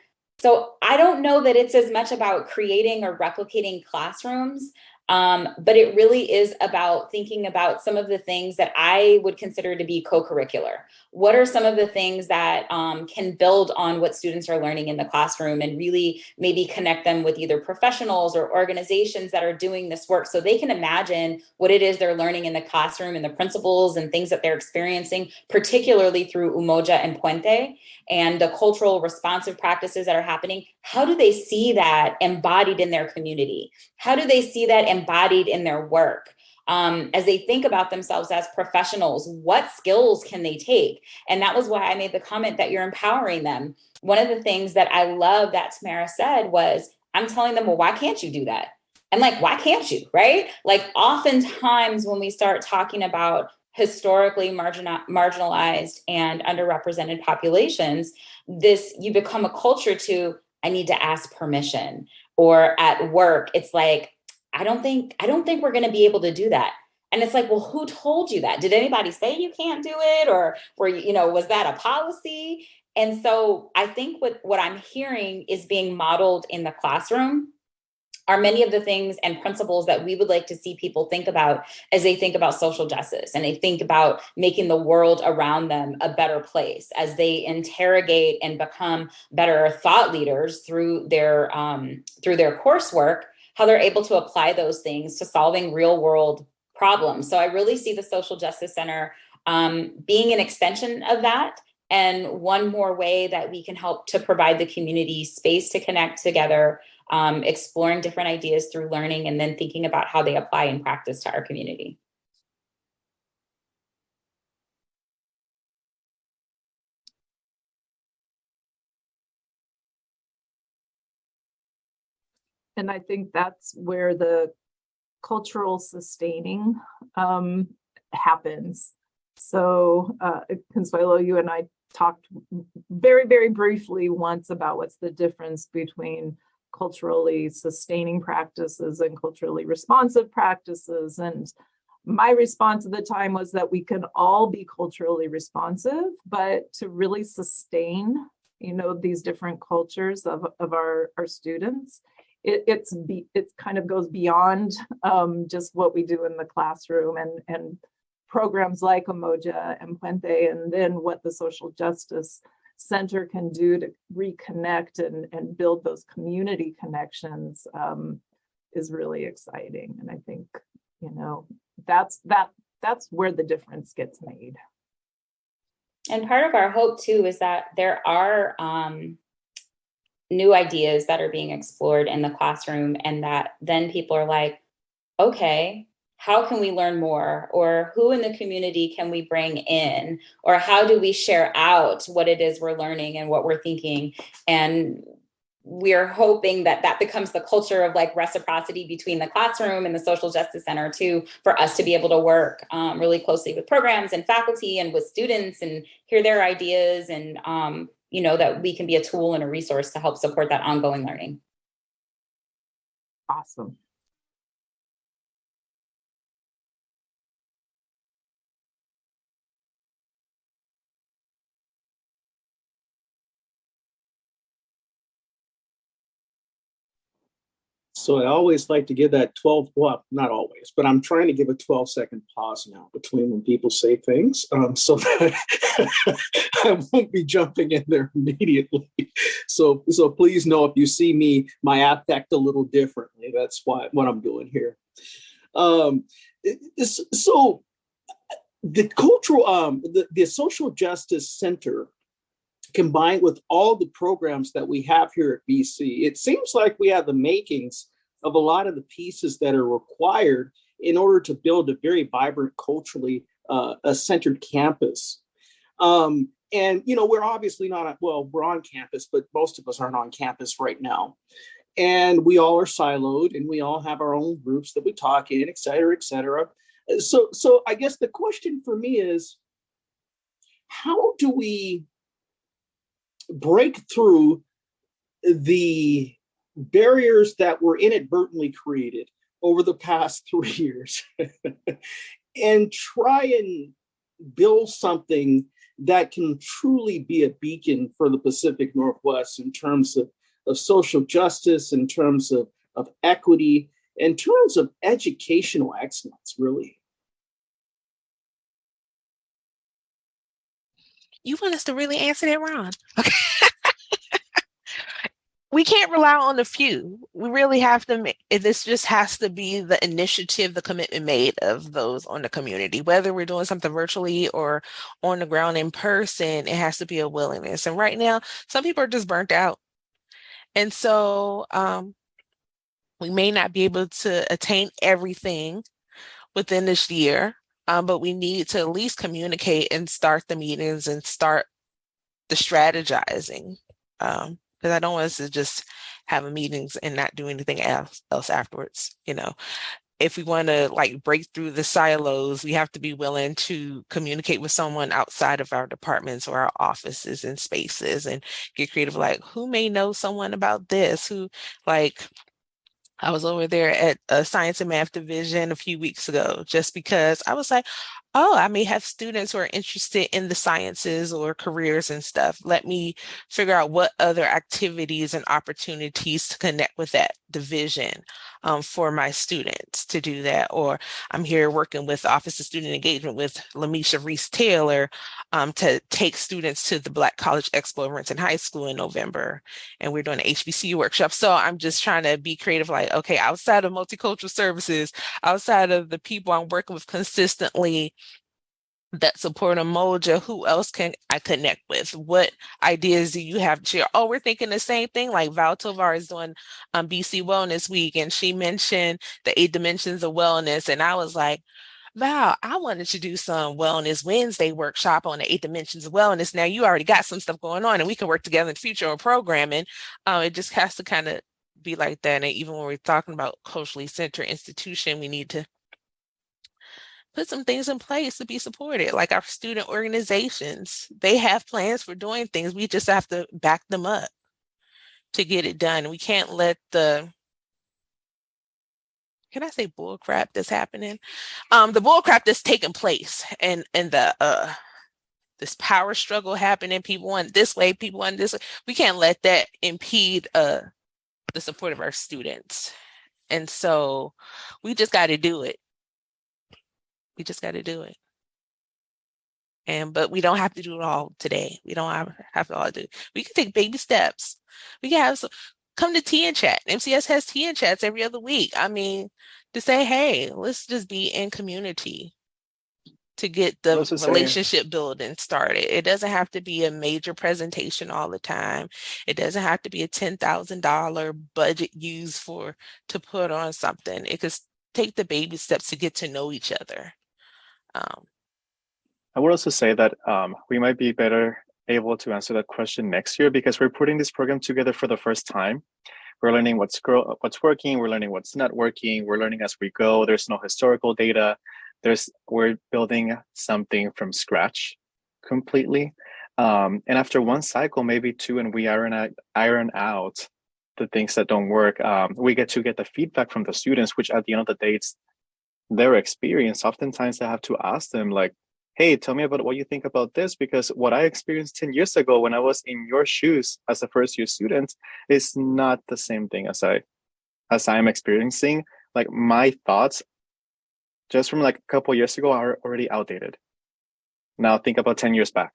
so I don't know that it's as much about creating or replicating classrooms, but it really is about thinking about some of the things that I would consider to be co-curricular. What are some of the things that can build on what students are learning in the classroom and really maybe connect them with either professionals or organizations that are doing this work so they can imagine what it is they're learning in the classroom and the principles and things that they're experiencing, particularly through Umoja and Puente and the cultural responsive practices that are happening. How do they see that embodied in their community? How do they see that embodied in their work? As they think about themselves as professionals, what skills can they take? And that was why I made the comment that you're empowering them. One of the things that I love that Tamara said was, I'm telling them, well, why can't you do that? And like, why can't you, right? Like oftentimes when we start talking about historically marginalized and underrepresented populations, you become a culture to, I need to ask permission. Or at work, it's like, I don't think we're going to be able to do that. And it's like, well, who told you that? Did anybody say you can't do it? Or was that a policy? And so I think what I'm hearing is being modeled in the classroom are many of the things and principles that we would like to see people think about as they think about social justice and they think about making the world around them a better place as they interrogate and become better thought leaders through their coursework, how they're able to apply those things to solving real world problems. So I really see the Social Justice Center being an extension of that. And one more way that we can help to provide the community space to connect together, exploring different ideas through learning, and then thinking about how they apply in practice to our community. And I think that's where the cultural sustaining happens. So Consuelo, you and I talked very, very briefly once about what's the difference between culturally sustaining practices and culturally responsive practices. And my response at the time was that we can all be culturally responsive, but to really sustain, these different cultures of our students, it kind of goes beyond just what we do in the classroom and programs like Umoja and Puente, and then what the Social Justice Center can do to reconnect and build those community connections is really exciting. And I think, that's where the difference gets made. And part of our hope too is that there are new ideas that are being explored in the classroom, and that then people are like, okay, how can we learn more? Or who in the community can we bring in? Or how do we share out what it is we're learning and what we're thinking? And we're hoping that that becomes the culture of like reciprocity between the classroom and the Social Justice Center too, for us to be able to work really closely with programs and faculty and with students and hear their ideas, and that we can be a tool and a resource to help support that ongoing learning. Awesome. So I always like to give that 12, well, not always, but I'm trying to give a 12-second pause now between when people say things, so that I won't be jumping in there immediately. So please know if you see me, my affect a little differently. That's what I'm doing here. So the cultural, the Social Justice Center, combined with all the programs that we have here at BC, it seems like we have the makings of a lot of the pieces that are required in order to build a very vibrant, culturally centered campus. And, we're obviously not, we're on campus, but most of us aren't on campus right now. And we all are siloed, and we all have our own groups that we talk in, et cetera, et cetera. So I guess the question for me is, how do we break through the barriers that were inadvertently created over the past 3 years and try and build something that can truly be a beacon for the Pacific Northwest in terms of social justice, in terms of equity, in terms of educational excellence, really? You want us to really answer that, Ron? Okay. We can't rely on the few. We really have to this just has to be the initiative, the commitment made of those on the community. Whether we're doing something virtually or on the ground in person, it has to be a willingness. And right now, some people are just burnt out. And so we may not be able to attain everything within this year, but we need to at least communicate and start the meetings and start the strategizing. Because I don't want us to just have meetings and not do anything else afterwards. If we want to break through the silos, we have to be willing to communicate with someone outside of our departments or our offices and spaces and get creative. Who may know someone about this? Who I was over there at a science and math division a few weeks ago, just because I was like, oh, I may have students who are interested in the sciences or careers and stuff. Let me figure out what other activities and opportunities to connect with that division for my students to do that. Or I'm here working with the Office of Student Engagement with Lamisha Reese-Taylor to take students to the Black College Expo in Renton High School in November. And we're doing an HBCU workshop. So I'm just trying to be creative, okay, outside of multicultural services, outside of the people I'm working with consistently that support Umoja, who else can I connect with? What ideas do you have to share? Oh, we're thinking the same thing. Like Val Tovar is doing BC Wellness Week, and she mentioned the 8 dimensions of wellness. And I was like, Val, I wanted to do some Wellness Wednesday workshop on the 8 dimensions of wellness. Now you already got some stuff going on, and we can work together in the future on programming. It just has to kind of be like that. And even when we're talking about culturally centered institution, we need to put some things in place to be supported, like our student organizations. They have plans for doing things. We just have to back them up. to get it done. We can't let the, can I say bull crap that's happening? The bull crap that's taking place and the this power struggle happening, people want this way, people want this way. We can't let that impede the support of our students. And so we just got to do it. We just got to do it. But we don't have to do it all today. We don't have to all do it. We can take baby steps. We can have some, come to tea and chat. MCS has tea and chats every other week. I mean, to say, hey, let's just be in community to get the relationship building started. It doesn't have to be a major presentation all the time. It doesn't have to be a $10,000 budget used to put on something. It could take the baby steps to get to know each other. I would also say that we might be better able to answer that question next year because we're putting this program together for the first time. We're learning what's working, we're learning what's not working, we're learning as we go. There's no historical data. We're building something from scratch completely. And after one cycle, maybe two, and we iron out the things that don't work, we get the feedback from the students, which at the end of the day, it's their experience. Oftentimes I have to ask them like, hey, tell me about what you think about this, because what I experienced 10 years ago when I was in your shoes as a first year student is not the same thing as I'm experiencing. Like my thoughts just from like a couple of years ago are already outdated. Now think about 10 years back.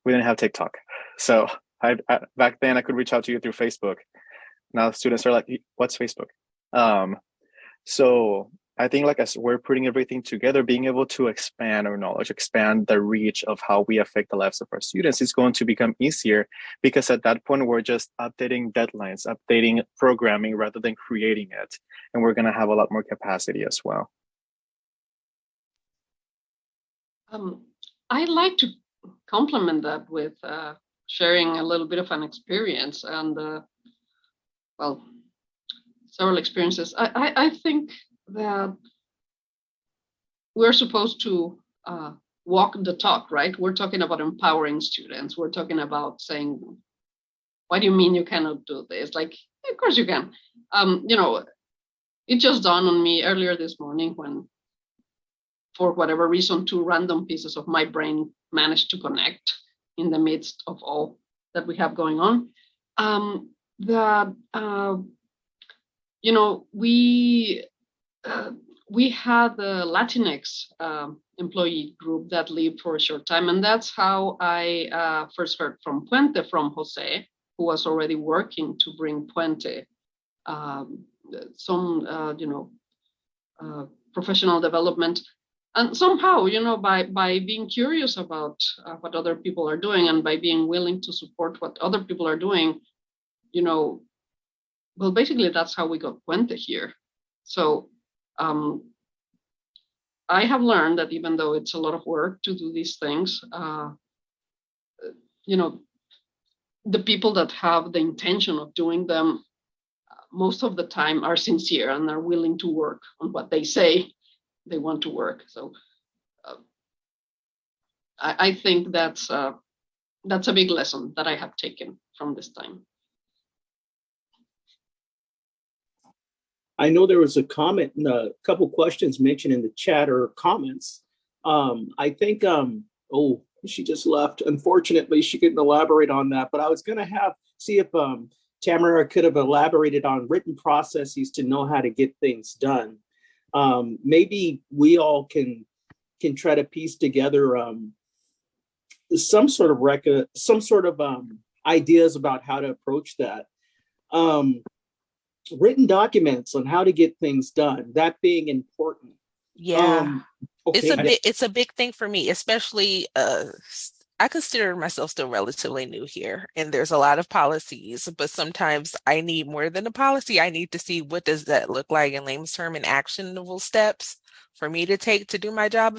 We didn't have TikTok. So back then I could reach out to you through Facebook. Now students are like, what's Facebook? So I think like as we're putting everything together, being able to expand our knowledge, expand the reach of how we affect the lives of our students is going to become easier because at that point, we're just updating deadlines, updating programming rather than creating it. And we're going to have a lot more capacity as well. I'd like to complement that with sharing a little bit of an experience and, well, several experiences. I think that we're supposed to walk the talk, right? We're talking about empowering students. We're talking about saying, what do you mean you cannot do this? Like, of course you can. It just dawned on me earlier this morning when, for whatever reason, two random pieces of my brain managed to connect in the midst of all that we have going on. We had the Latinx employee group that lived for a short time, and that's how I first heard from Puente, from Jose, who was already working to bring Puente some professional development. And somehow, by being curious about what other people are doing and by being willing to support what other people are doing, well, basically that's how we got Puente here. So I have learned that even though it's a lot of work to do these things, the people that have the intention of doing them most of the time are sincere and are willing to work on what they say they want to work. So I think that's a big lesson that I have taken from this time. I know there was a comment and a couple questions mentioned in the chat or comments. I think, she just left. Unfortunately, she couldn't elaborate on that, but I was going to see if Tamara could have elaborated on written processes to know how to get things done. Maybe we all can try to piece together some sort of ideas about how to approach that. Written documents on how to get things done, that being important. Yeah. Okay. It's a big thing for me, especially I consider myself still relatively new here, and there's a lot of policies, but sometimes I need more than a policy. I need to see what does that look like in layman's term and actionable steps for me to take to do my job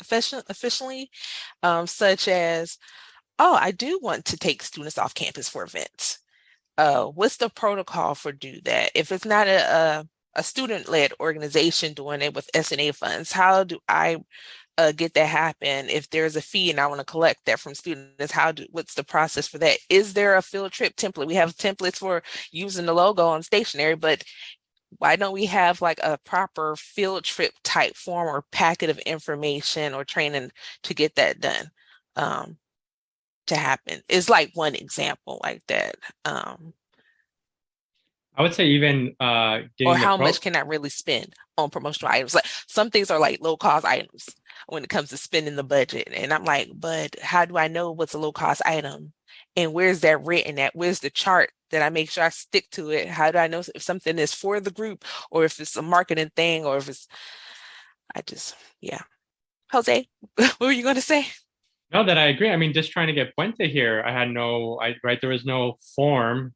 efficiently, such as, I do want to take students off campus for events. What's the protocol for do that? If it's not a student-led organization doing it with SNA funds, how do I get that happen? If there's a fee and I want to collect that from students, what's the process for that? Is there a field trip template? We have templates for using the logo on stationery, but why don't we have like a proper field trip type form or packet of information or training to get that done to happen? It's like one example like that. I would say even or how much can I really spend on promotional items? Like some things are like low cost items when it comes to spending the budget. And I'm like, but how do I know what's a low cost item? And where's that written at? Where's the chart that I make sure I stick to it? How do I know if something is for the group or if it's a marketing thing or if it's, yeah. Jose, what were you going to say? No, that I agree. I mean, just trying to get Puente here, there was no form.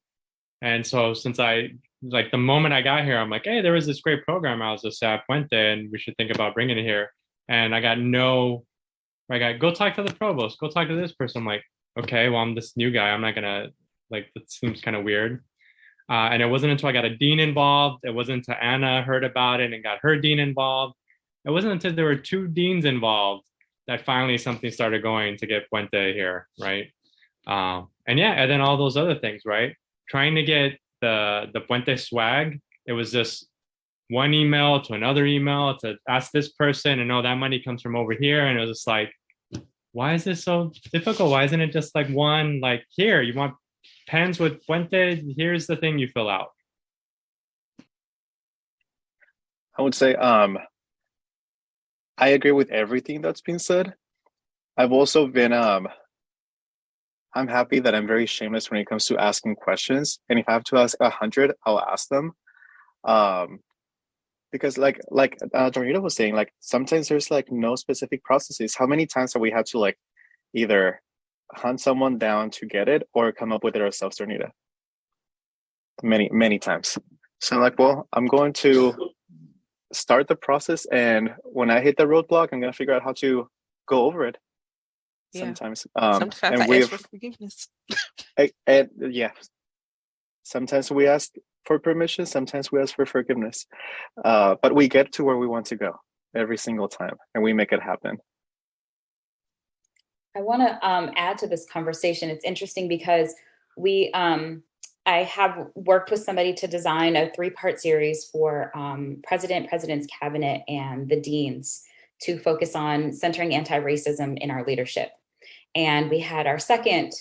And so since the moment I got here, I'm like, hey, there was this great program. I was just at Puente and we should think about bringing it here. And I got go talk to the provost, go talk to this person. I'm like, okay, well, I'm this new guy. I'm not gonna, that seems kind of weird. And it wasn't until I got a dean involved. It wasn't until Anna heard about it and got her dean involved. It wasn't until there were 2 deans involved that finally something started going to get Puente here, right? And then all those other things, right? Trying to get the Puente swag, it was just one email to another email to ask this person, and that money comes from over here. And it was just like, why is this so difficult? Why isn't it just like one, like, here, you want pens with Puente? Here's the thing you fill out. I would say, I agree with everything that's been said. I've also been, I'm happy that I'm very shameless when it comes to asking questions. And if I have to ask 100, I'll ask them. Because like Dorita was saying, like sometimes there's like no specific processes. How many times have we had to like either hunt someone down to get it or come up with it ourselves, Dorita? Many times. So like, well, I'm going to start the process, and when I hit the roadblock, I'm going to figure out how to go over it. Yeah. Sometimes I ask for forgiveness. and yeah, sometimes we ask for permission, sometimes we ask for forgiveness, but we get to where we want to go every single time, and we make it happen. I want to add to this conversation. It's interesting because I have worked with somebody to design a 3-part series for President's Cabinet, and the deans to focus on centering anti-racism in our leadership. And we had our second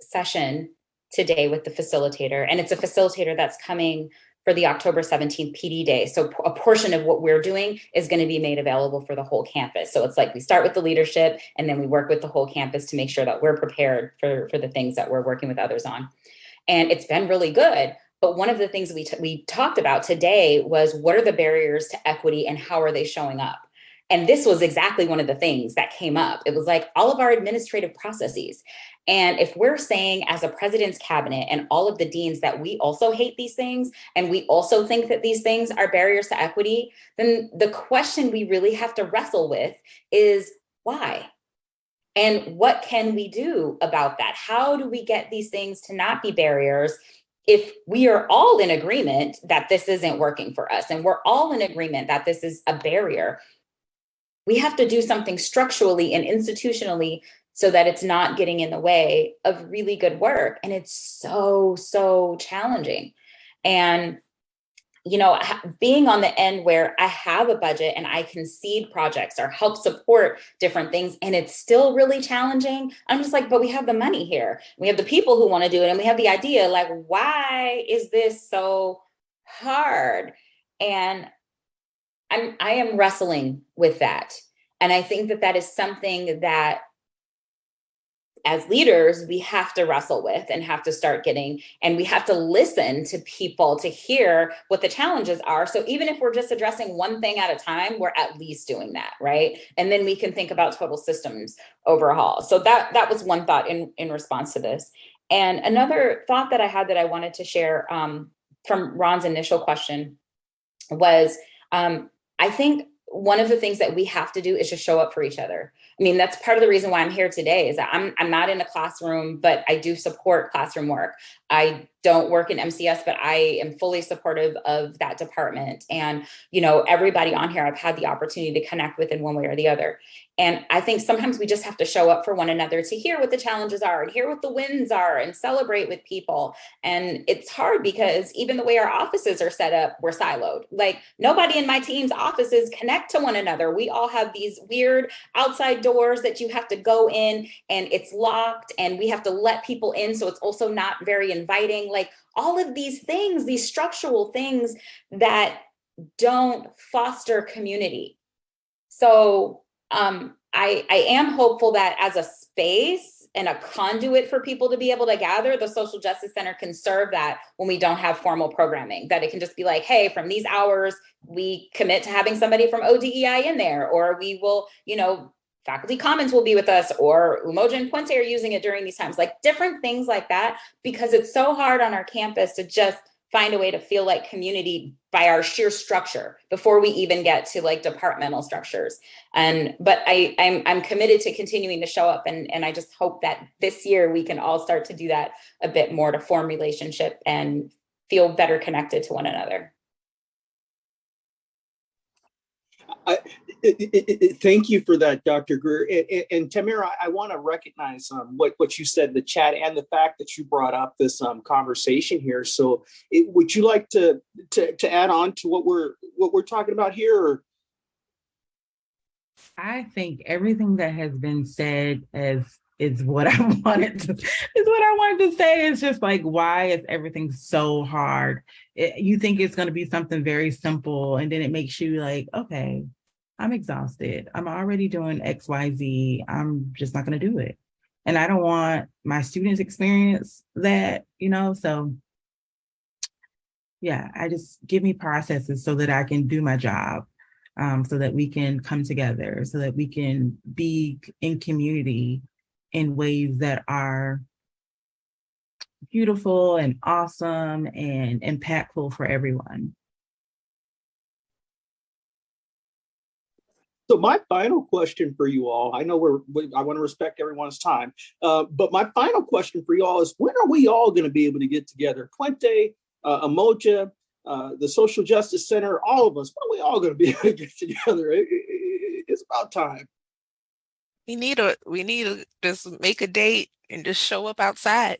session today with the facilitator, and it's a facilitator that's coming for the October 17th PD Day. So a portion of what we're doing is going to be made available for the whole campus. So it's like we start with the leadership and then we work with the whole campus to make sure that we're prepared for the things that we're working with others on. And it's been really good. But one of the things we talked about today was, what are the barriers to equity and how are they showing up? And this was exactly one of the things that came up. It was like all of our administrative processes. And if we're saying as a president's cabinet and all of the deans that we also hate these things, and we also think that these things are barriers to equity, then the question we really have to wrestle with is why? And what can we do about that? How do we get these things to not be barriers if we are all in agreement that this isn't working for us and we're all in agreement that this is a barrier? We have to do something structurally and institutionally so that it's not getting in the way of really good work. And it's so challenging. And being on the end where I have a budget and I can seed projects or help support different things, and it's still really challenging. I'm just like, but we have the money here. We have the people who want to do it, and we have the idea, like, why is this so hard? And I am wrestling with that. And I think that is something that as leaders, we have to wrestle with and have to start getting, and we have to listen to people to hear what the challenges are. So even if we're just addressing one thing at a time, we're at least doing that, right? And then we can think about total systems overhaul. So that was one thought in response to this. And another thought that I had that I wanted to share from Ron's initial question was, I think one of the things that we have to do is just show up for each other. I mean, that's part of the reason why I'm here today, is that I'm not in a classroom, but I do support classroom work. I don't work in MCS, but I am fully supportive of that department. And, you know, everybody on here, I've had the opportunity to connect with in one way or the other. And I think sometimes we just have to show up for one another to hear what the challenges are and hear what the wins are and celebrate with people. And it's hard because even the way our offices are set up, we're siloed. Like nobody in my team's offices connect to one another. We all have these weird outside doors that you have to go in and it's locked and we have to let people in. So it's also not very inviting. Like all of these things, these structural things that don't foster community. So I am hopeful that as a space and a conduit for people to be able to gather, the Social Justice Center can serve that when we don't have formal programming, that it can just be like, hey, from these hours, we commit to having somebody from ODEI in there, or we will, you know, Faculty Commons will be with us, or Umoja and Puente are using it during these times, like different things like that, because it's so hard on our campus to just find a way to feel like community by our sheer structure before we even get to like departmental structures. But I'm committed to continuing to show up, and I just hope that this year we can all start to do that a bit more, to form relationship and feel better connected to one another. Thank you for that, Dr. Greer. And Tamara, I want to recognize what you said in the chat and the fact that you brought up this conversation here. So, would you like to add on to what we're talking about here? Or? I think everything that has been said is what I wanted to say. It's just like, why is everything so hard? You think it's going to be something very simple, and then it makes you like, okay, I'm exhausted. I'm already doing XYZ. I'm just not going to do it. And I don't want my students experience that, you know? So yeah, I just give me processes so that I can do my job, so that we can come together, so that we can be in community in ways that are beautiful and awesome and impactful for everyone. So my final question for you all, I know I want to respect everyone's time, but my final question for you all is, when are we all going to be able to get together? Puente, Umoja, the Social Justice Center, all of us, when are we all going to be able to get together? It's about time. We need to just make a date and just show up outside.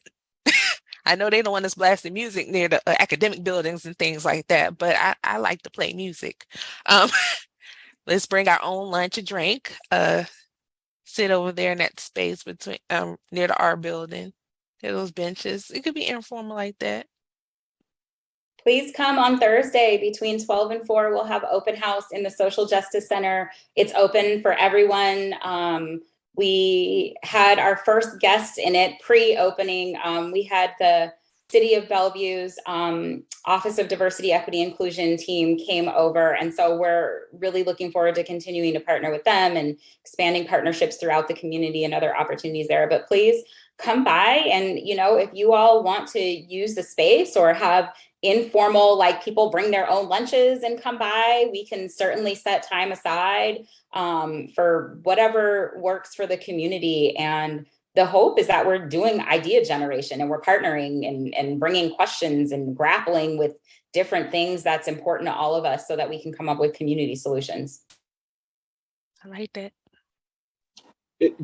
I know they don't want us blasting music near the academic buildings and things like that, but I like to play music. Let's bring our own lunch and drink, sit over there in that space between near the art building, near those benches. It could be informal like that. Please come on Thursday between 12 and 4. We'll have open house in the Social Justice Center. It's open for everyone. We had our first guest in it pre-opening. We had the City of Bellevue's Office of Diversity, Equity, Inclusion team came over. And so we're really looking forward to continuing to partner with them and expanding partnerships throughout the community and other opportunities there. But please come by, and, you know, if you all want to use the space or have informal, like people bring their own lunches and come by, we can certainly set time aside for whatever works for the community. And the hope is that we're doing idea generation and we're partnering and bringing questions and grappling with different things that's important to all of us so that we can come up with community solutions. I like that.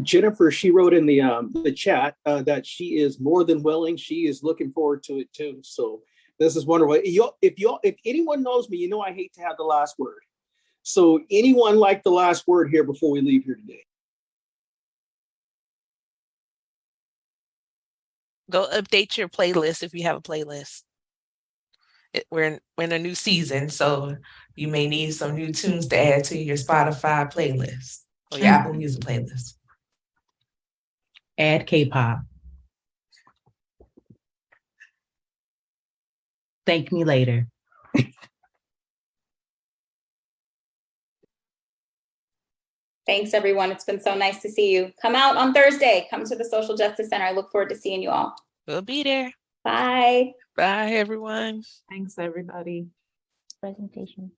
Jennifer, she wrote in the chat that she is more than willing. She is looking forward to it too. So this is wonderful. If anyone knows me, you know I hate to have the last word. So anyone like the last word here before we leave here today? Go update your playlist if you have a playlist. We're in a new season, so you may need some new tunes to add to your Spotify playlist or your Apple Music playlist. Add K-pop. Thank me later. Thanks, everyone. It's been so nice to see you. Come out on Thursday. Come to the Social Justice Center. I look forward to seeing you all. We'll be there. Bye. Bye, everyone. Thanks, everybody. Presentation.